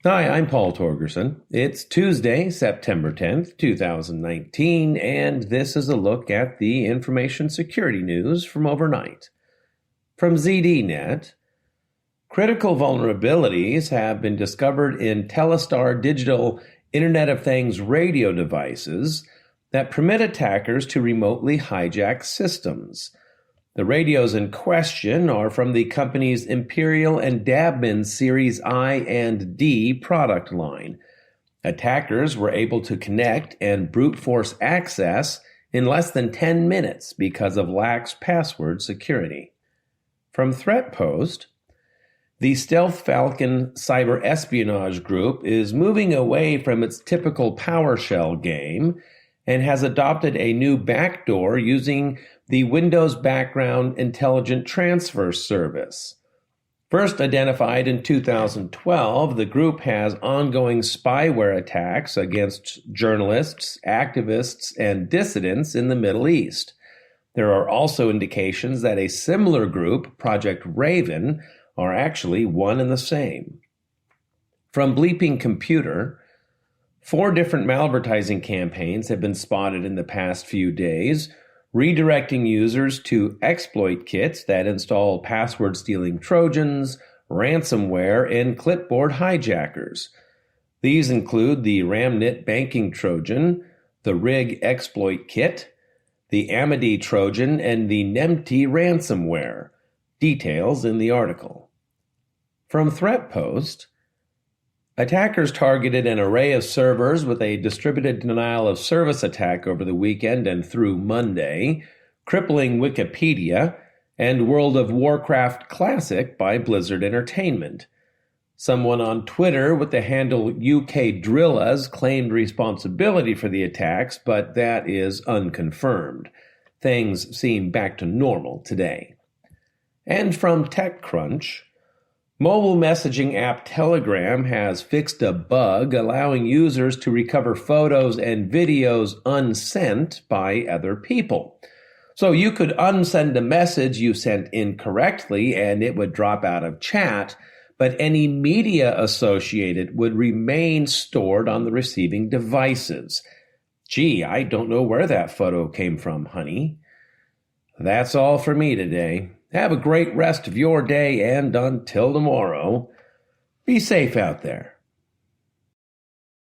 Hi, I'm Paul Torgerson. It's Tuesday, September 10th, 2019, and this is a look at the information security news from overnight. From ZDNet, critical vulnerabilities have been discovered in Telestar digital Internet of Things radio devices that permit attackers to remotely hijack systems. The radios in question are from the company's Imperial and Dabman Series I and D product line. Attackers were able to connect and brute force access in less than 10 minutes because of lax password security. From ThreatPost, the Stealth Falcon cyber espionage group is moving away from its typical PowerShell game and has adopted a new backdoor using the Windows Background Intelligent Transfer Service. First identified in 2012, the group has ongoing spyware attacks against journalists, activists, and dissidents in the Middle East. There are also indications that a similar group, Project Raven, are actually one and the same. From Bleeping Computer, 4 different malvertising campaigns have been spotted in the past few days, redirecting users to exploit kits that install password-stealing Trojans, ransomware, and clipboard hijackers. These include the Ramnit Banking Trojan, the Rig Exploit Kit, the Amity Trojan, and the Nemty ransomware. Details in the article. From ThreatPost, attackers targeted an array of servers with a distributed denial of service attack over the weekend and through Monday, crippling Wikipedia and World of Warcraft Classic by Blizzard Entertainment. Someone on Twitter with the handle UKDrillas claimed responsibility for the attacks, but that is unconfirmed. Things seem back to normal today. And from TechCrunch, mobile messaging app Telegram has fixed a bug allowing users to recover photos and videos unsent by other people. So you could unsend a message you sent incorrectly and it would drop out of chat, but any media associated would remain stored on the receiving devices. Gee, I don't know where that photo came from, honey. That's all for me today. Have a great rest of your day, and until tomorrow, be safe out there.